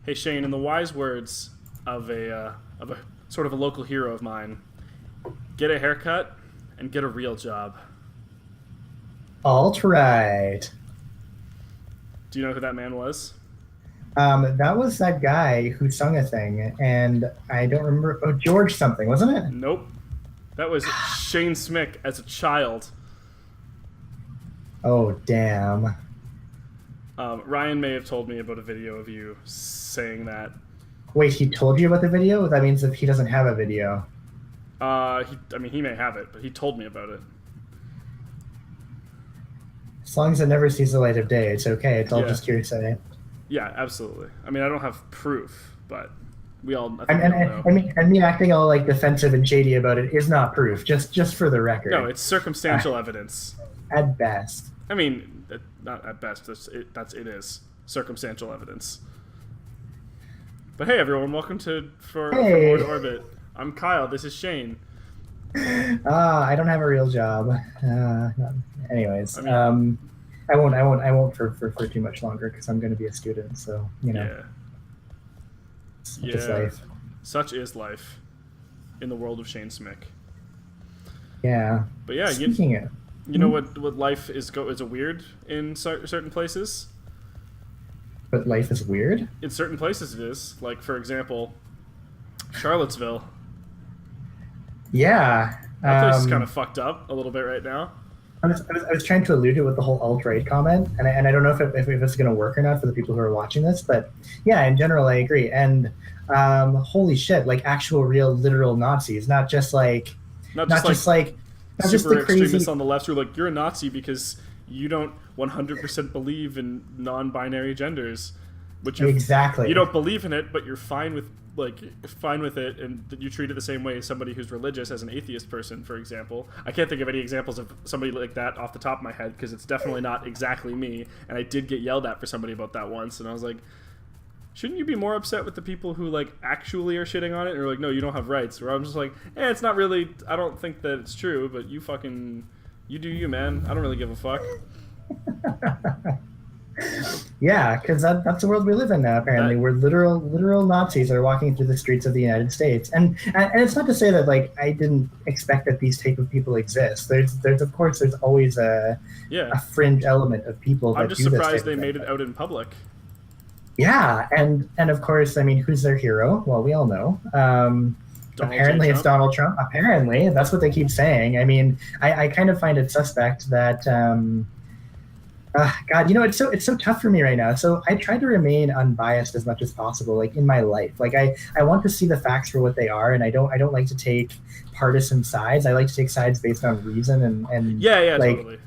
Hey Shane, in the wise words of a sort of a local hero of mine, get a haircut and get a real job. Alt right. Do you know who that man was? That was that guy who sung a thing, and I don't remember. Oh, George something, wasn't it? Nope. That was Shane Smick as a child. Oh, damn. Ryan may have told me about a video of you saying that. Wait, he told you about the video? That means that he doesn't have a video. He may have it, but he told me about it. As long as it never sees the light of day, it's okay. It's all Yeah. just hearsay. Yeah, absolutely. I mean, I don't have proof, but we all, I And, think and, we all and, know. and me, and me acting all like defensive and shady about it is not proof. Just for the record. No, it's circumstantial evidence. At best. I mean, not at best. It is circumstantial evidence. But hey, everyone, welcome for Hey. Lord Orbit. I'm Kyle. This is Shane. I don't have a real job. Anyways, I mean- I won't for too much longer because I'm going to be a student. So Yeah, such is life. Such is life in the world of Shane Smick. Yeah. But yeah, Speaking of, you know what life is weird in certain places. but life is weird. In certain places, it is. Like for example, Charlottesville. Yeah. That place is kind of fucked up a little bit right now. I was trying to allude to it with the whole alt-right comment, and I don't know if it's going to work or not for the people who are watching this, but yeah, in general, I agree. And holy shit, like actual, real, literal Nazis, not just Not just like not just super the crazy. extremists on the left who are like, you're a Nazi because you don't 100% believe in non-binary genders, which Exactly. you don't believe in it, but you're fine with it, and that you treat it the same way as somebody who's religious, as an atheist person, for example. I can't think of any examples of somebody like that off the top of my head because it's definitely not exactly me. And I did get yelled at for somebody about that once, and I was like, shouldn't you be more upset with the people who like actually are shitting on it, or like, no, you don't have rights? Or I'm just like, it's not really. I don't think that it's true, but you do you, man. I don't really give a fuck. Yeah, because that's the world we live in now. Apparently, where literal Nazis are walking through the streets of the United States, and it's not to say that like I didn't expect that these type of people exist. There's of course there's always a fringe element of people. I'm that just do this surprised type of they made thing. it out in public. Yeah, and of course, I mean, who's their hero? Well, we all know. Apparently, it's Donald Trump. Apparently, that's what they keep saying. I mean, I kind of find it suspect that. God, it's so tough for me right now. So I try to remain unbiased as much as possible, like in my life. Like I want to see the facts for what they are, and I don't like to take partisan sides. I like to take sides based on reason and Yeah, like, totally.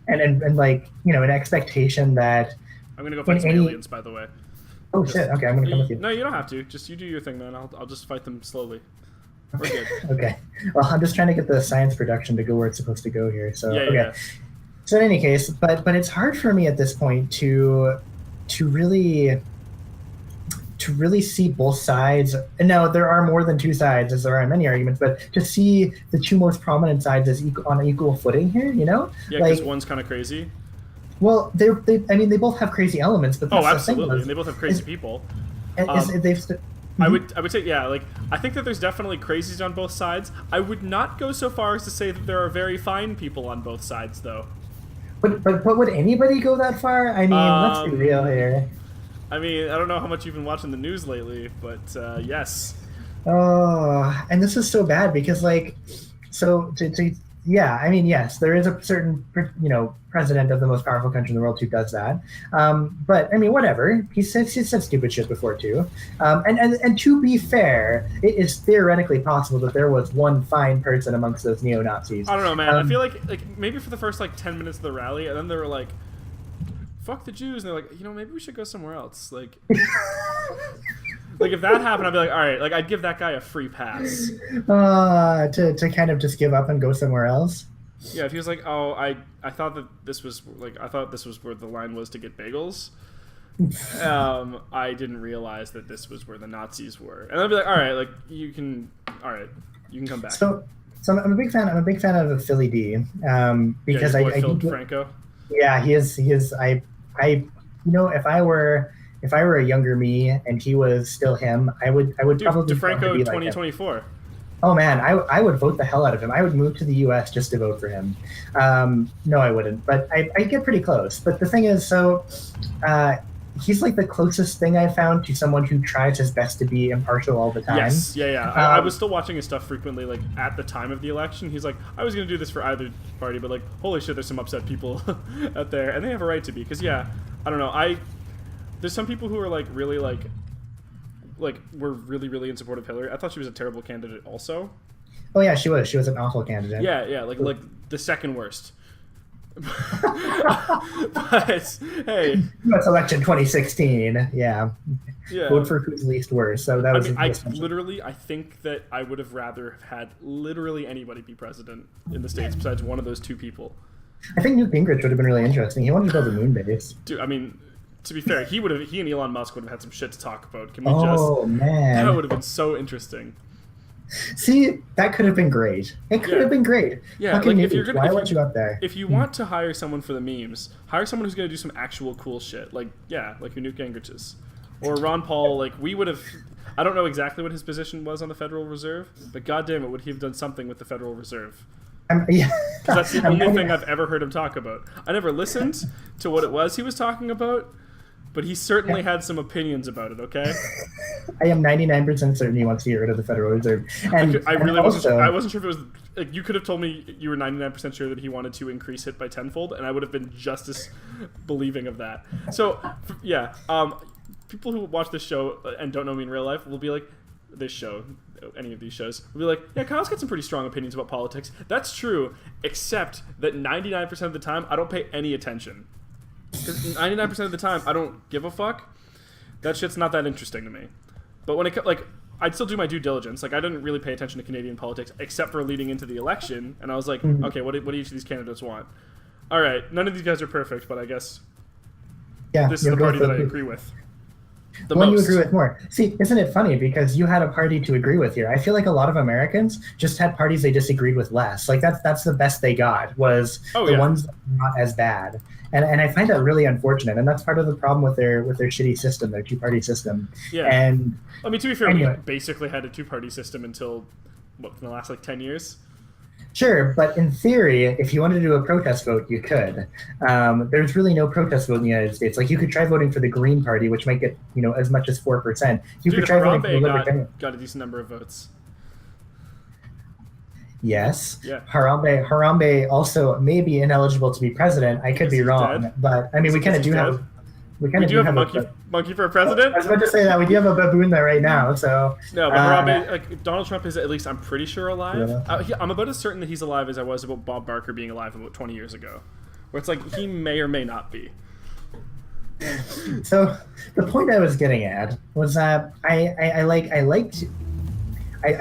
and like an expectation that. I'm gonna go fight some aliens, by the way. Oh shit! Okay, I'm gonna come with you. No, you don't have to. Just you do your thing, man. I'll just fight them slowly. We're good. Okay. Well, I'm just trying to get the science production to go where it's supposed to go here. So okay. Yeah. So in any case, but it's hard for me at this point to really see both sides. And now there are more than two sides, as there are many arguments, but to see the two most prominent sides as on equal footing here, Yeah, because like, one's kind of crazy. Well, they both have crazy elements, but that's absolutely, the thing, and they both have crazy people. I I would say, yeah, like I think that there's definitely crazies on both sides. I would not go so far as to say that there are very fine people on both sides, though. But would anybody go that far? I mean, let's be real here. I mean, I don't know how much you've been watching the news lately, but yes. Oh, and this is so bad because, like, I mean, yes, there is a certain, president of the most powerful country in the world who does that. But I mean, whatever. He said stupid shit before too. And to be fair, it is theoretically possible that there was one fine person amongst those neo-Nazis. I don't know, man. I feel like maybe for the first 10 minutes of the rally, and then they were like, "Fuck the Jews," and they're like, maybe we should go somewhere else. Like. Like if that happened, I'd be like, all right, like I'd give that guy a free pass. To kind of just give up and go somewhere else. Yeah, if he was like, oh, I thought that this was where the line was to get bagels. I didn't realize that this was where the Nazis were, and I'd be like, all right, like you can come back. So I'm a big fan. I'm a big fan of Philly D. Because Phil Franco. Yeah, he is. I if I were if I were a younger me and he was still him, I would Dude, probably DeFranco be like 2024. Oh man, I would vote the hell out of him. I would move to the U.S. just to vote for him. No, I wouldn't, but I get pretty close. But the thing is, so he's like the closest thing I found to someone who tries his best to be impartial all the time. Yes, yeah. I was still watching his stuff frequently, like at the time of the election. He's like, I was gonna do this for either party, but like, holy shit, there's some upset people out there, and they have a right to be. Because I don't know, there's some people who are like really like were really really in support of Hillary. I thought she was a terrible candidate also. Oh yeah, she was. She was an awful candidate. Yeah, like the second worst. But hey, U.S. election 2016. Yeah. Vote for who's least worst. So that was. I think that I would have rather have had literally anybody be president in the States besides one of those two people. I think Newt Gingrich would have been really interesting. He wanted to build a moon base. Dude, I mean, to be fair, he and Elon Musk would have had some shit to talk about. Can we man, that would have been so interesting. See, that could have been great. It could have been great. Yeah, like if you're gonna, why weren't you up there? If you want to hire someone for the memes, hire someone who's gonna do some actual cool shit. Like your Newt Gingrich's, or Ron Paul. Like we would have. I don't know exactly what his position was on the Federal Reserve, but goddamn it, would he have done something with the Federal Reserve? Because that's the only thing I've ever heard him talk about. I never listened to what it was he was talking about, but he certainly had some opinions about it, okay? I am 99% certain he wants to get rid of the Federal Reserve. And I really wasn't sure if it was... Like, you could have told me you were 99% sure that he wanted to increase it by tenfold, and I would have been just as believing of that. So, people who watch this show and don't know me in real life will be like, any of these shows, will be like, yeah, Kyle's got some pretty strong opinions about politics. That's true, except that 99% of the time, I don't pay any attention. Because 99% of the time, I don't give a fuck. That shit's not that interesting to me. But when I'd still do my due diligence. Like, I didn't really pay attention to Canadian politics, except for leading into the election, and I was like, okay, what do each of these candidates want? All right, none of these guys are perfect, but I guess this is the party that I agree with. The one most. you agree with more. See, isn't it funny? Because you had a party to agree with here. I feel like a lot of Americans just had parties they disagreed with less. Like that's the best they got was ones that were not as bad. And I find that really unfortunate. And that's part of the problem with their shitty system, their two-party system. Yeah. And I mean, to be fair, we basically had a two-party system until in the last 10 years. Sure, but in theory, if you wanted to do a protest vote, you could. There's really no protest vote in the United States. Like, you could try voting for the Green Party, which might get, as much as 4%. You could try voting for the Libertarian. Got a decent number of votes. Yes. Yeah. Harambe also may be ineligible to be president. I could be wrong, dead? But I mean, we kind of do have. We do have a monkey for a president. I was about to say that we do have a baboon there right now. So no, but Harambe, Donald Trump is at least I'm pretty sure alive. Yeah. I'm about as certain that he's alive as I was about Bob Barker being alive about 20 years ago, where it's like he may or may not be. So the point I was getting at was that I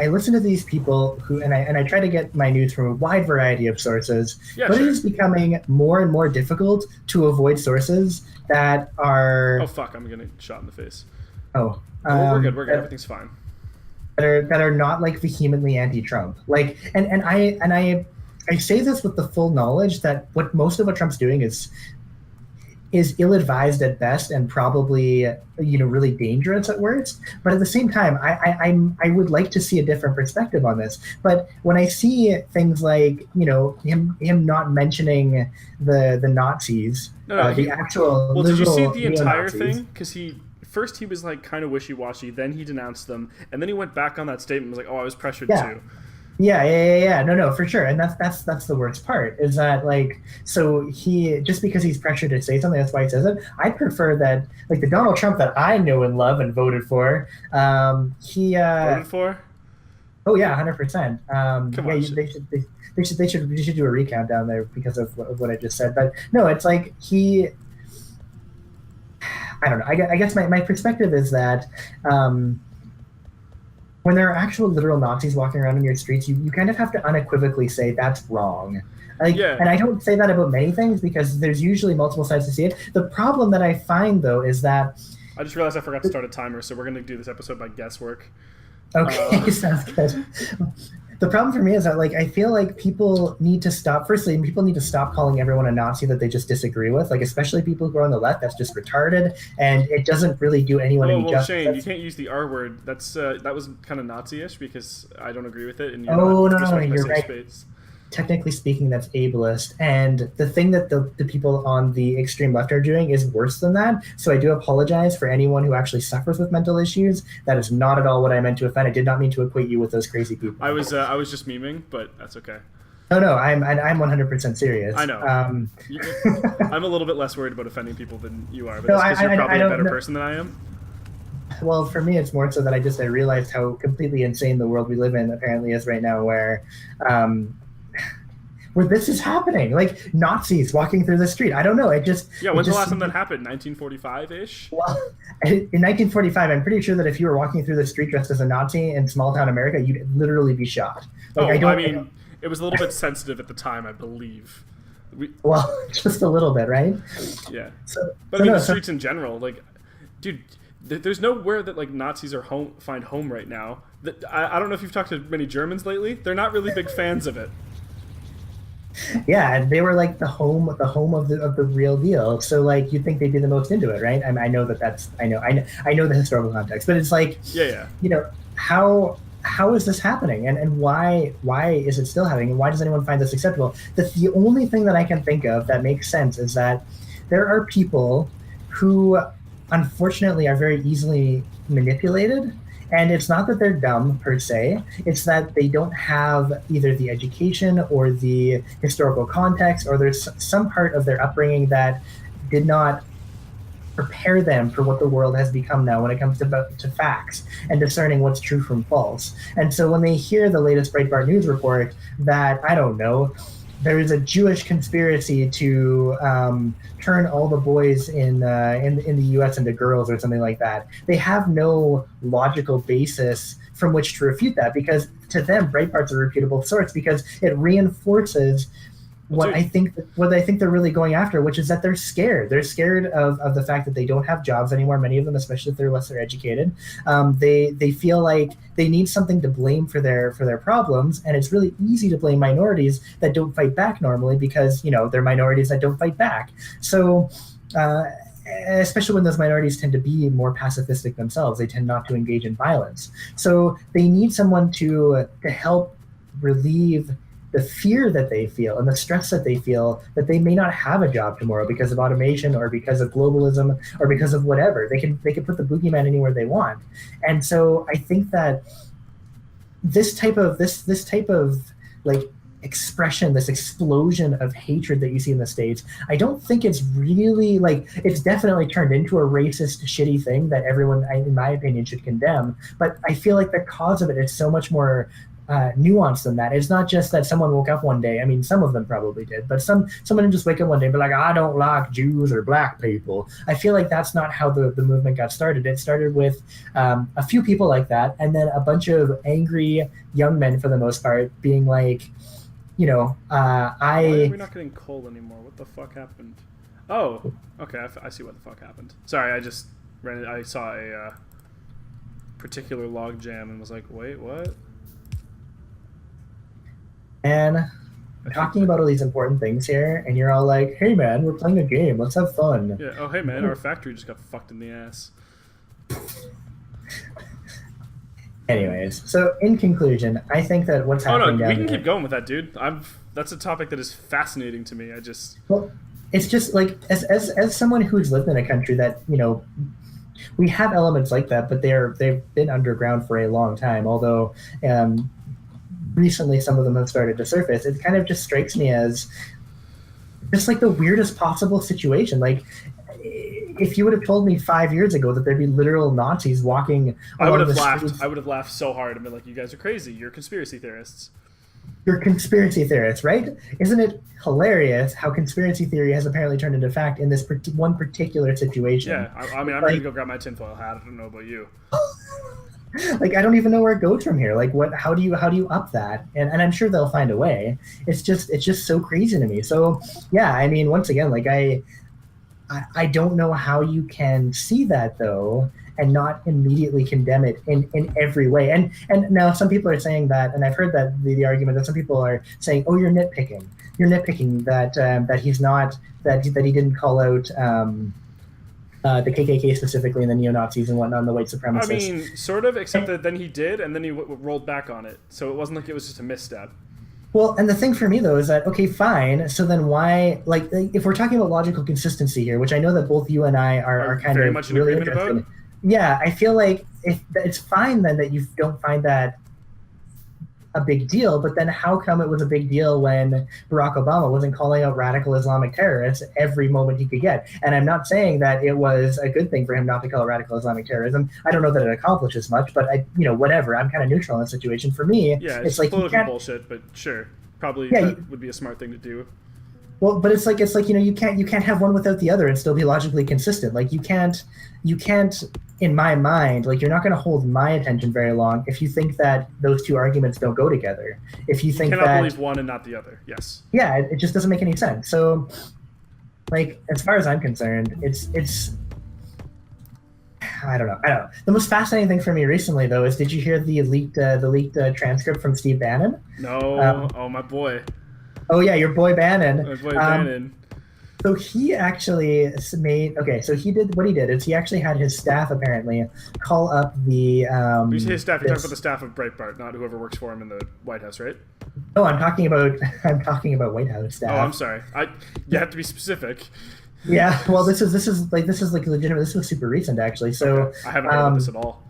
listen to these people who, and I try to get my news from a wide variety of sources, but it is becoming more and more difficult to avoid sources that are... Oh, fuck, I'm getting shot in the face. Oh. We're good, everything's fine. That are not, vehemently anti-Trump. And I say this with the full knowledge that most of what Trump's doing is ill-advised at best and probably really dangerous at worst. But at the same time, I would like to see a different perspective on this. But when I see things like him not mentioning the Nazis, the actual well, did you see the entire neo-Nazis, thing? Because he was kind of wishy-washy, then he denounced them, and then he went back on that statement and was like, "Oh, I was pressured to." Yeah. No, for sure. And that's the worst part is that so he, just because he's pressured to say something, that's why he says it. I prefer that the Donald Trump that I know and love and voted for, he voted for? Oh yeah, 100%. Come on, they should do a recount down there because of what I just said. But no, it's he, I don't know. I guess my perspective is that when there are actual literal Nazis walking around in your streets, you kind of have to unequivocally say that's wrong. And I don't say that about many things because there's usually multiple sides to see it. The problem that I find, though, is that... I just realized I forgot to start a timer, so we're going to do this episode by guesswork. Okay, sounds good. The problem for me is that, like, I feel like people need to stop. Firstly, people need to stop calling everyone a Nazi that they just disagree with. Like, especially people who are on the left. That's just retarded, and it doesn't really do anyone Oh any well, justice. Shane, you can't use the R word. That was kind of Nazi-ish because I don't agree with it, and you're Oh, not no, respecting my you're safe right. space. Technically speaking, that's ableist. And the thing that the people on the extreme left are doing is worse than that. So I do apologize for anyone who actually suffers with mental issues. That is not at all what I meant to offend. I did not mean to equate you with those crazy people. I was just memeing, but that's okay. No, I'm 100% serious. I know. I'm a little bit less worried about offending people than you are, but No, that's because you're probably a better no. person than I am. Well, for me, it's more so that I realized how completely insane the world we live in apparently is right now, where this is happening, like Nazis walking through the street. I don't know. When's the last time that happened? 1945-ish? Well, in 1945, I'm pretty sure that if you were walking through the street dressed as a Nazi in small town America, you'd literally be shot. Like, it was a little bit sensitive at the time, I believe. Well, just a little bit, right? Yeah. But I mean, the streets in general, like, dude, there's nowhere that like Nazis find home right now. I don't know if you've talked to many Germans lately. They're not really big fans of it. Yeah, they were like the home of the real deal. So like you'd think they'd be the most into it, right? I know I know the historical context, but it's like, yeah. You know, how is this happening, and why is it still happening, and why does anyone find this acceptable? The only thing that I can think of that makes sense is that there are people who unfortunately are very easily manipulated. And it's not that they're dumb per se, it's that they don't have either the education or the historical context, or there's some part of their upbringing that did not prepare them for what the world has become now when it comes to facts and discerning what's true from false. And so when they hear the latest Breitbart news report that, I don't know, there is a Jewish conspiracy to turn all the boys in the U.S. into girls or something like that, they have no logical basis from which to refute that, because to them, Breitbart's a reputable source because it reinforces what I think they're really going after, which is that they're scared. They're scared of the fact that they don't have jobs anymore. Many of them, especially if they're lesser educated, they feel like they need something to blame for their problems, and it's really easy to blame minorities that don't fight back normally because they're minorities that don't fight back. So. Especially when those minorities tend to be more pacifistic themselves, they tend not to engage in violence. So they need someone to help relieve the fear that they feel and the stress that they feel that they may not have a job tomorrow because of automation or because of globalism or because of whatever. They can put the boogeyman anywhere they want. And so I think that this type of like expression, this explosion of hatred that you see in the States, I don't think it's really like, it's definitely turned into a racist, shitty thing that everyone, in my opinion, should condemn. But I feel like the cause of it is so much more nuanced than that. It's not just that someone woke up one day. I mean, some of them probably did, but someone didn't just wake up one day and be like, I don't like Jews or black people. I feel like that's not how the movement got started. It started with a few people like that, and then a bunch of angry young men, for the most part, being like, why are we not getting coal anymore? What the fuck happened? Oh, okay, I see what the fuck happened. Sorry, I saw a particular log jam and was like, wait, what? And talking about all these important things here, and you're all like, hey man, we're playing a game, let's have fun. Yeah, oh hey man, our factory just got fucked in the ass. Anyways, so in conclusion, I think that what's happening we can keep going with that, dude. That's a topic that is fascinating to me. Well, it's just like, as someone who's lived in a country that, we have elements like that, but they've been underground for a long time, although recently some of them have started to surface. It kind of just strikes me as just like the weirdest possible situation. Like, if you would have told me 5 years ago that there'd be literal Nazis walking I would have laughed. Streets. I would have laughed so hard and been like, you guys are crazy. You're conspiracy theorists. You're conspiracy theorists, right? Isn't it hilarious how conspiracy theory has apparently turned into fact in this one particular situation? Yeah, I mean, I'm going to go grab my tinfoil hat. I don't know about you. Like, I don't even know where it goes from here. Like, how do you up that? And I'm sure they'll find a way. It's just so crazy to me. So yeah, I mean, once again, like I don't know how you can see that though and not immediately condemn it in every way. And now some people are saying that, and I've heard that the argument that some people are saying, oh, you're nitpicking that he's not that he didn't call out the KKK specifically and the neo-Nazis and whatnot, and the white supremacists. I mean, sort of, except that then he did, and then he rolled back on it. So it wasn't like it was just a misstep. Well, and the thing for me, though, is that, okay, fine, so then why, like, if we're talking about logical consistency here, which I know that both you and I are kind very of much in really agreement interested about? in. Yeah, I feel like if it's fine then that you don't find that a big deal, but then how come it was a big deal when Barack Obama wasn't calling out radical Islamic terrorists every moment he could get? And I'm not saying that it was a good thing for him not to call it radical Islamic terrorism. I don't know that it accomplishes much, but whatever. I'm kind of neutral in the situation. For me, Yeah, it's like political bullshit, but sure, probably that would be a smart thing to do. Well, but it's like you can't have one without the other and still be logically consistent. Like you can't in my mind, like you're not going to hold my attention very long if you think that those two arguments don't go together. If you think cannot that believe one and not the other. Yes. Yeah, it just doesn't make any sense. So, like as far as I'm concerned, it's I don't know. The most fascinating thing for me recently, though, is did you hear the leaked transcript from Steve Bannon? No. Oh, my boy. Oh yeah, your boy Bannon. My boy Bannon. So he actually so he did what he did is he actually had his staff apparently call up the. When you say his staff, you're talking about the staff of Breitbart, not whoever works for him in the White House, right? No, I'm talking about White House staff. Oh, I'm sorry. You have to be specific. Yeah, well, this is legitimate. This was super recent actually. So okay. I haven't heard about this at all.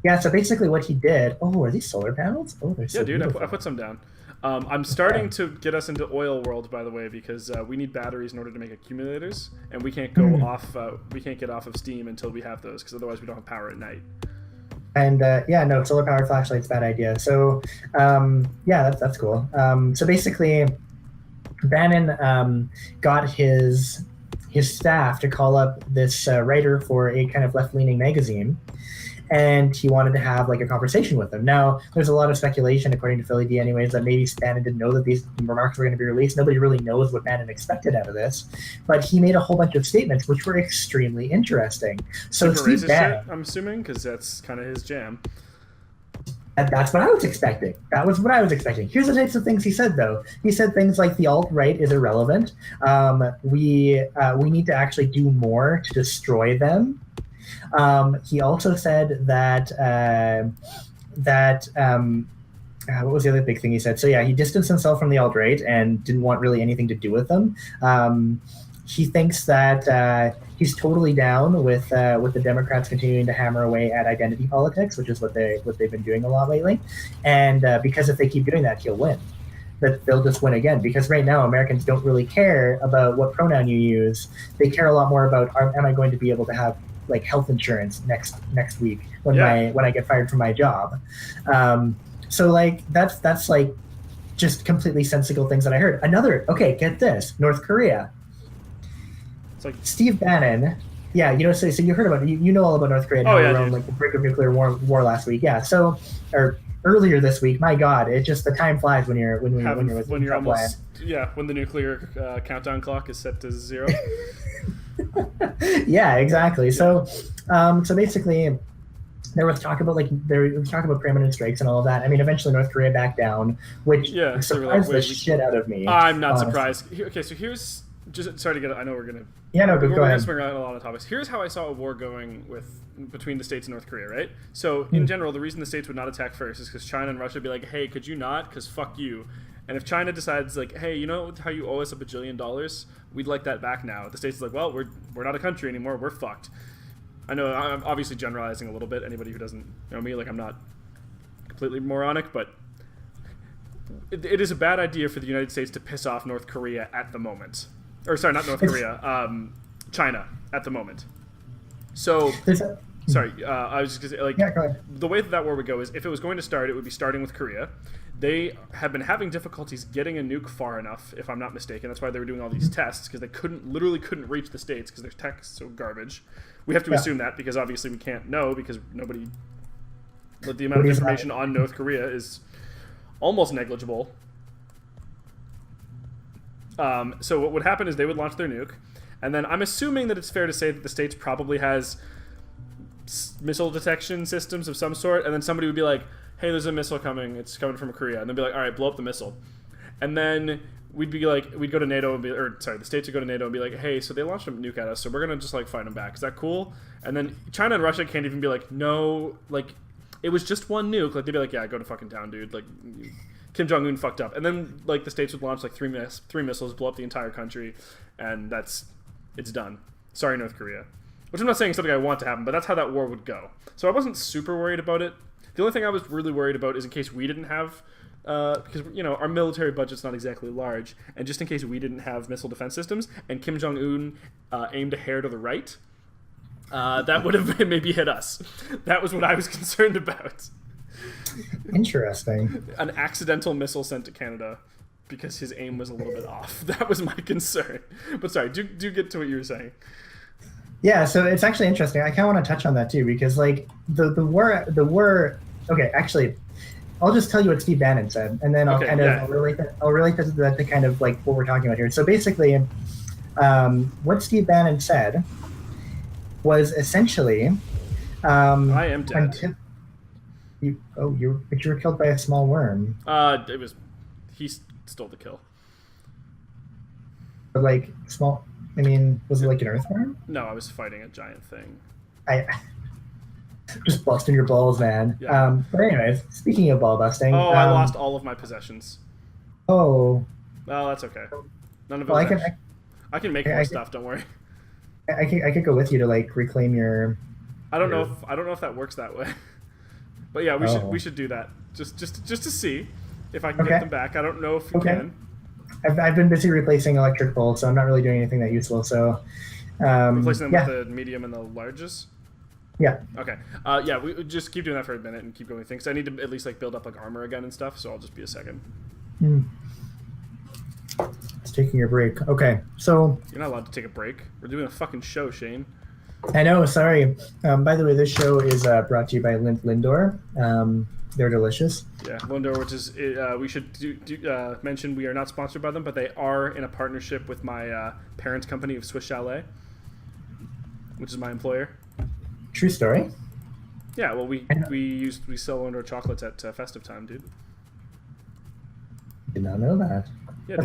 Yeah, so basically what he did. Oh, are these solar panels? Oh, they're so dude. beautiful. I put some down. I'm starting to get us into oil world, by the way, because we need batteries in order to make accumulators, and we can't go off. We can't get off of steam until we have those, because otherwise we don't have power at night. And solar powered flashlight's a bad idea. So that's cool. So basically, Bannon got his staff to call up this writer for a kind of left leaning magazine. And he wanted to have like a conversation with them. Now, there's a lot of speculation, according to Philly D anyways, that maybe Bannon didn't know that these remarks were going to be released. Nobody really knows what Bannon expected out of this. But he made a whole bunch of statements which were extremely interesting. So Super Steve Bannon, shit, I'm assuming, because that's kind of his jam. That's what I was expecting. That was what I was expecting. Here's the types of things he said, though. He said things like the alt-right is irrelevant. We need to actually do more to destroy them. He also said that what was the other big thing he said? So yeah, he distanced himself from the alt-right and didn't want really anything to do with them. He thinks that he's totally down with the Democrats continuing to hammer away at identity politics, which is what they've been doing a lot lately. And because if they keep doing that, he'll win. That they'll just win again, because right now Americans don't really care about what pronoun you use. They care a lot more about am I going to be able to have like health insurance next week when I get fired from my job. So like that's like just completely sensical things that I heard. Get this, North Korea. It's like Steve Bannon. Yeah, so you heard about it. You know all about North Korea. We're on like the brink of nuclear war last week. Yeah, or earlier this week. My God, it just the time flies when you're when you're almost when the nuclear countdown clock is set to 0. Yeah, exactly. So basically, there was talk about permanent strikes and all of that. I mean, eventually North Korea backed down, which surprised the shit out of me. I'm not surprised. Okay, so here's just sorry to get. I know we're gonna. Yeah, no, go ahead. We're going a lot of topics. Here's how I saw a war going between the States and North Korea, right? So in general, the reason the States would not attack first is because China and Russia would be like, hey, could you not? Because fuck you. And if China decides like, hey, you know how you owe us $1 billion? We'd like that back now. The States is like, well, we're not a country anymore. We're fucked. I know I'm obviously generalizing a little bit. Anybody who doesn't know me, like I'm not completely moronic, but it is a bad idea for the United States to piss off North Korea at the moment. Or sorry, not North Korea, China at the moment. So, sorry, I was just gonna say, like, go ahead. The way that war would go is if it was going to start, it would be starting with Korea. They have been having difficulties getting a nuke far enough, if I'm not mistaken. That's why they were doing all these tests, because they literally couldn't reach the States because their tech's so garbage. We have to assume that because obviously we can't know because the amount of information on North Korea is almost negligible. So what would happen is they would launch their nuke, and then I'm assuming that it's fair to say that the States probably has missile detection systems of some sort, and then somebody would be like, hey, there's a missile coming. It's coming from Korea. And they'd be like, all right, blow up the missile. And then we'd go to NATO and the States would go to NATO and be like, hey, so they launched a nuke at us, so we're going to just, like, fight them back. Is that cool? And then China and Russia can't even be like, no, like, it was just one nuke. Like, they'd be like, yeah, go to fucking town, dude. Like, Kim Jong-un fucked up. And then, like, the States would launch, like, three missiles, blow up the entire country, and it's done. Sorry, North Korea. Which I'm not saying is something I want to happen, but that's how that war would go. So I wasn't super worried about it. The only thing I was really worried about is in case we didn't have, because, you know, our military budget's not exactly large, and just in case we didn't have missile defense systems, and Kim Jong-un aimed a hair to the right, that would have maybe hit us. That was what I was concerned about. Interesting. An accidental missile sent to Canada because his aim was a little bit off. That was my concern. But sorry, do get to what you were saying. Yeah, so it's actually interesting. I kind of want to touch on that too, because like the war. Okay, actually, I'll just tell you what Steve Bannon said, and then I'll relate that to kind of like what we're talking about here. So basically, what Steve Bannon said was essentially, I am dead. But you were killed by a small worm. He stole the kill. But like small. I mean, was it like an earthworm? No, I was fighting a giant thing. Just busting your balls, man. Yeah. But anyways, speaking of ball busting. Oh, I lost all of my possessions. Oh. Well, that's okay. None of it. I can make more stuff. Don't worry. I could go with you to like reclaim your. I don't know if that works that way. But yeah, we should do that just to see if I can get them back. I don't know if we can. I've been busy replacing electric poles, so I'm not really doing anything that useful. So replacing them with the medium and the larges. Yeah. Okay. We just keep doing that for a minute and keep going with things. I need to at least like build up like armor again and stuff. So I'll just be a second. It's taking your break. Okay. So you're not allowed to take a break. We're doing a fucking show, Shane. I know. Sorry. By the way, this show is brought to you by Lindor. They're delicious. Yeah, Lindor, which is we should mention we are not sponsored by them, but they are in a partnership with my parents' company of Swiss Chalet, which is my employer. True story. Yeah, well, we sell Lindor chocolates at festive time, dude. Did not know that. Yeah,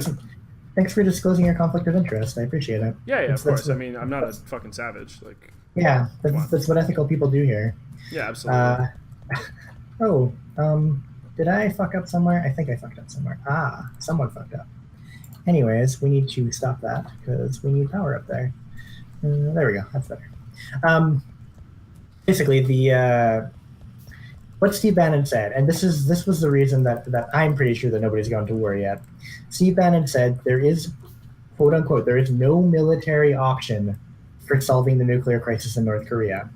thanks for disclosing your conflict of interest. I appreciate it. Yeah, of course. I mean, I'm not a fucking savage. Like. Yeah, that's what ethical people do here. Yeah, absolutely. Did I fuck up somewhere? I think I fucked up somewhere. Someone fucked up. Anyways, we need to stop that because we need power up there. There we go. That's better. Basically, what Steve Bannon said, and this was the reason that I'm pretty sure that nobody's going to worry yet. Steve Bannon said there is, quote unquote, there is no military option for solving the nuclear crisis in North Korea.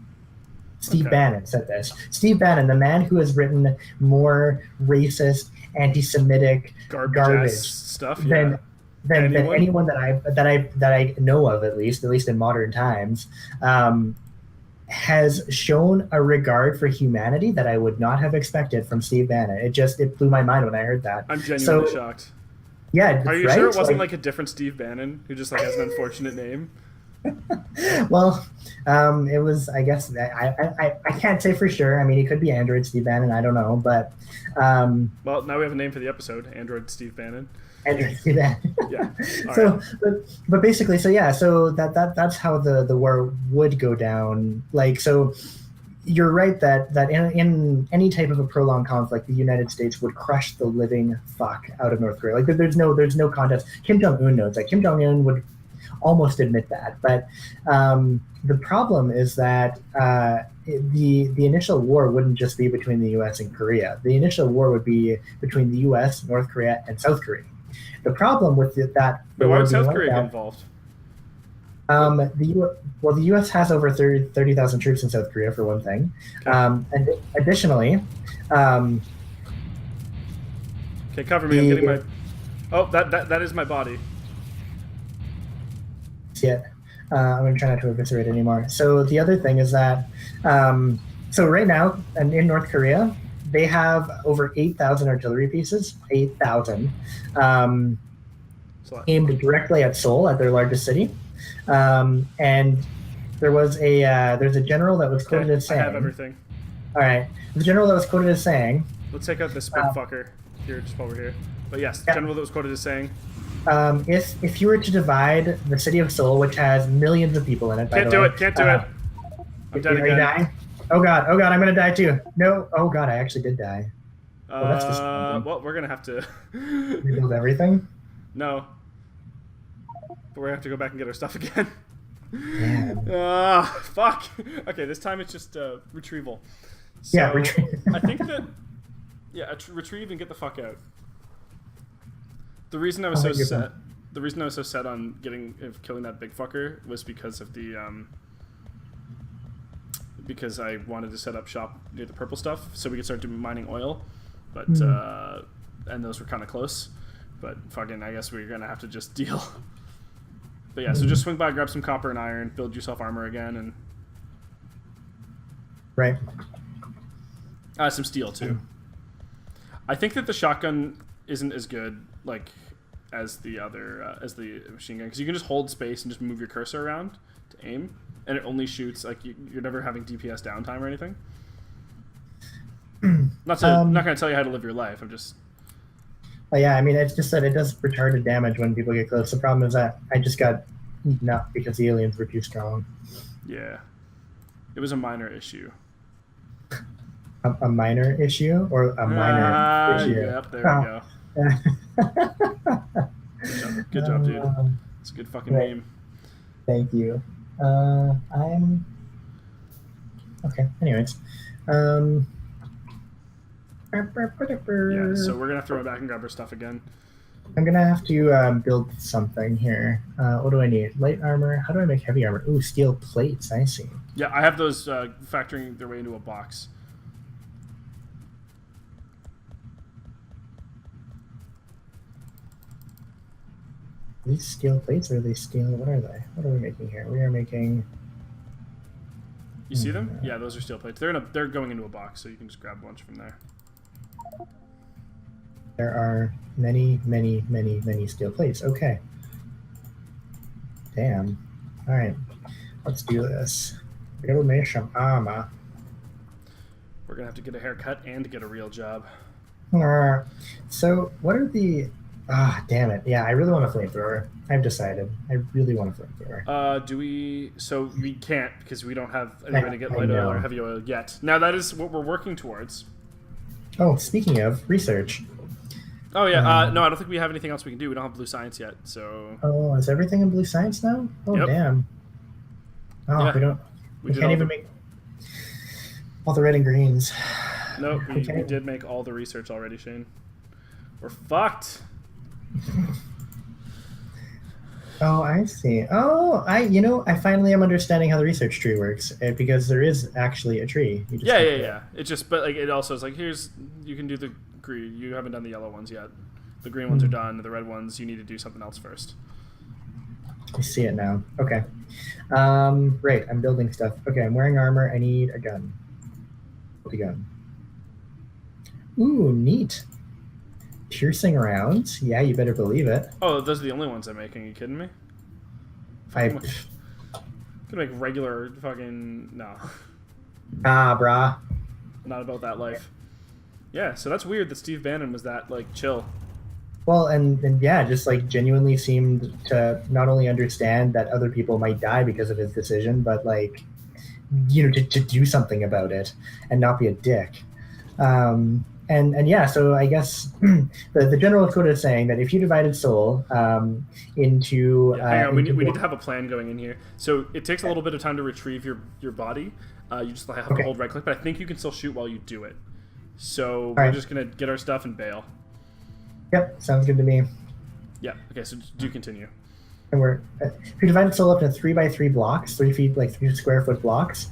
Steve Bannon said this. Steve Bannon, the man who has written more racist, anti-Semitic garbage stuff than anyone that I know of, at least in modern times, has shown a regard for humanity that I would not have expected from Steve Bannon. It blew my mind when I heard that. I'm genuinely shocked. Yeah, are you sure it wasn't like a different Steve Bannon who just like has an unfortunate name? Well, it was. I guess I can't say for sure. I mean, it could be Android Steve Bannon. I don't know, but well, now we have a name for the episode: Android Steve Bannon. Android Steve Bannon. Yeah. So, but basically, so that's how the war would go down. Like, so you're right that in any type of a prolonged conflict, the United States would crush the living fuck out of North Korea. Like, there's no contest. Kim Jong-un knows that. Kim Jong-un would almost admit that, but the problem is that the initial war wouldn't just be between the U.S. and Korea. The initial war would be between the U.S., North Korea, and South Korea. The problem with that. But why would South Korea get involved? The U.S. has over 30,000 troops in South Korea, for one thing, and additionally. Okay, cover me. I'm getting my. Oh, that is my body. Yet. I'm going to try not to eviscerate anymore. So the other thing is that, so right now in North Korea, they have over 8,000 artillery pieces, 8,000, aimed directly at Seoul, at their largest city. And there was there's a general that was quoted as saying. I have everything. All right, the general that was quoted as saying. Let's take out this big fucker here, just while we're here. But yes, the general that was quoted as saying. If you were to divide the city of Seoul, which has millions of people in it, can't do it. I'm dead again. Are you dying? Oh god, I'm gonna die too. No, oh god, I actually did die. Well, we're gonna have to rebuild everything. No, but we're gonna have to go back and get our stuff again. Man. Fuck. Okay, this time it's just retrieval. So, yeah, retrieve. I think that retrieve and get the fuck out. The reason I was so set. The reason I was so set on killing that big fucker was because of the because I wanted to set up shop near the purple stuff so we could start doing mining oil, but and those were kind of close. But fucking, I guess we're gonna have to just deal. But yeah, so just swing by, grab some copper and iron, build yourself armor again, and right. Some steel too. I think that the shotgun isn't as good as the other as the machine gun, because you can just hold space and just move your cursor around to aim, and it only shoots you're never having DPS downtime or anything. Not gonna tell you how to live your life. I'm just. Yeah, I mean, it's just that it does retarded damage when people get close. The problem is that I just got eaten up because the aliens were too strong. Yeah, it was a minor issue. A minor issue or a minor issue? Yep, there we go. Good job, dude. It's a good fucking name. Thank you. I'm okay. Anyways, yeah. So we're gonna throw it back and grab our stuff again. I'm gonna have to build something here. What do I need? Light armor. How do I make heavy armor? Ooh, steel plates. I see. Yeah, I have those factoring their way into a box. Are these steel plates, or are they steel? What are they? What are we making here? We are making. You see them? Yeah, those are steel plates. They're going into a box, so you can just grab a bunch from there. There are many, many, many, many steel plates. Okay. Damn. All right. Let's do this. We gotta make some armor. We're gonna have to get a haircut and get a real job. So, what are the? Damn it. Yeah, I really want a flamethrower. I've decided. I really want a flamethrower. Do we? So we can't because we don't have any way to get light oil or heavy oil yet. Now that is what we're working towards. Oh, speaking of research. Oh yeah. No, I don't think we have anything else we can do. We don't have blue science yet. So. Oh, is everything in blue science now? Oh, yep. Damn. Oh, yeah. We don't. We can't even make all the red and greens. No, we did make all the research already, Shane. We're fucked. Oh, I see. Oh, I finally am understanding how the research tree works, because there is actually a tree. You just yeah. It's just, but it also is here's, you can do the green. You haven't done the yellow ones yet. The green ones are done. The red ones, you need to do something else first. I see it now. Okay. Right. I'm building stuff. Okay, I'm wearing armor. I need a gun. What's a gun? Ooh, neat. Piercing rounds? Yeah, you better believe it. Oh, those are the only ones I'm making. Are you kidding me? I'm gonna make regular fucking... No. Brah. Not about that life. Yeah, so that's weird that Steve Bannon was that, chill. Well, and yeah, just, genuinely seemed to not only understand that other people might die because of his decision, but, to do something about it and not be a dick. And yeah, so I guess the general is quoted as saying that if you divided Seoul into... hang on, we need to have a plan going in here. So it takes a little bit of time to retrieve your body. You just have to hold right click, but I think you can still shoot while you do it. So we're just going to get our stuff and bail. Yep, sounds good to me. Yeah, okay, so do continue. And if you divided Seoul up into 3x3 blocks, 3 feet, 3 square foot blocks,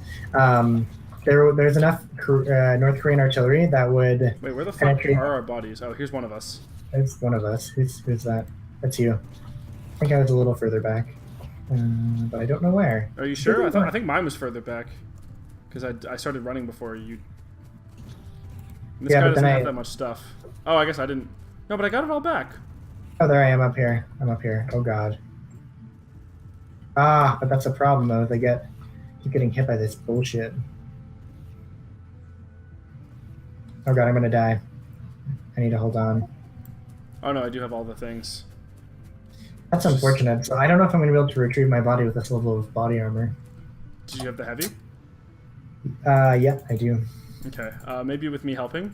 there's enough North Korean artillery that would... Wait, where the fuck are our bodies? Oh, here's one of us. There's one of us. Who's that? That's you. I think I was a little further back, but I don't know where. Are you sure? I think mine was further back, because I started running before you. This guy doesn't have that much stuff. Oh, I guess I didn't. No, but I got it all back. Oh, there I am up here. I'm up here. Oh, God. But that's a problem, though. They get... Keep getting hit by this bullshit. Oh god, I'm gonna die. I need to hold on. Oh no, I do have all the things. That's unfortunate. So I don't know if I'm gonna be able to retrieve my body with this level of body armor. Did you have the heavy? Yeah, I do. Okay, maybe with me helping.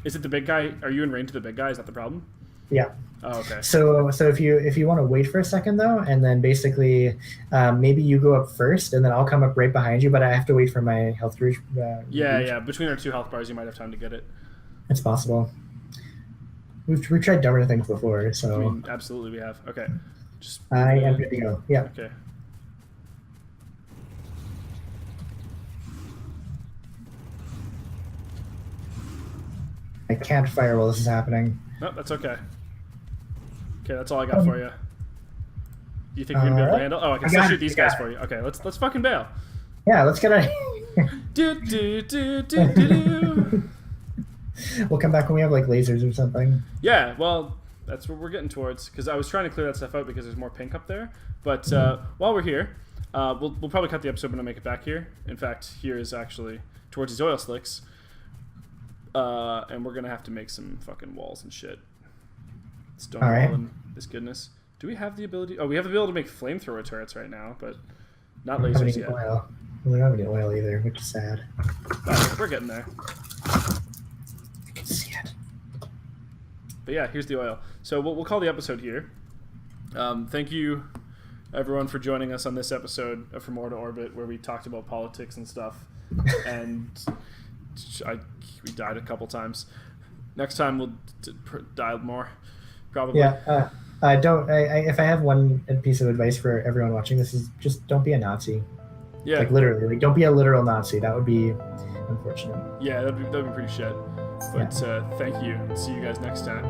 Is it the big guy? Are you in range of the big guy? Is that the problem? Yeah. Oh, okay. So if you want to wait for a second though, and then basically maybe you go up first, and then I'll come up right behind you, but I have to wait for my health reach. Yeah. Between our 2 health bars, you might have time to get it. It's possible. We've tried dumber things before, so. I mean, absolutely we have. Okay. Just. I am good to go. Yeah. Okay. I can't fire while this is happening. No, that's okay. Okay, that's all I got for you. Do you think you're gonna be able to handle? Oh, I can still shoot these guys for you. Okay, let's fucking bail. Yeah, let's get out of here. Do. We'll come back when we have like lasers or something. Yeah, well, that's what we're getting towards. Because I was trying to clear that stuff out because there's more pink up there. But while we're here, we'll probably cut the episode when I make it back here. In fact, here is actually towards these oil slicks. And we're gonna have to make some fucking walls and shit. Stone wall and this goodness. Do we have the ability? Oh, we have the ability to make flamethrower turrets right now, but not lasers yet. Oil. We don't have any oil either, which is sad. But we're getting there. I can see it. But yeah, here's the oil. So we'll call the episode here. Thank you, everyone, for joining us on this episode of From Ore to Orbit, where we talked about politics and stuff. And we died a couple times. Next time we'll die more, probably. Yeah. If I have one piece of advice for everyone watching this is just don't be a Nazi. Yeah. Like literally, like don't be a literal Nazi. That would be unfortunate. Yeah, that'd be pretty shit. But thank you. See you guys next time.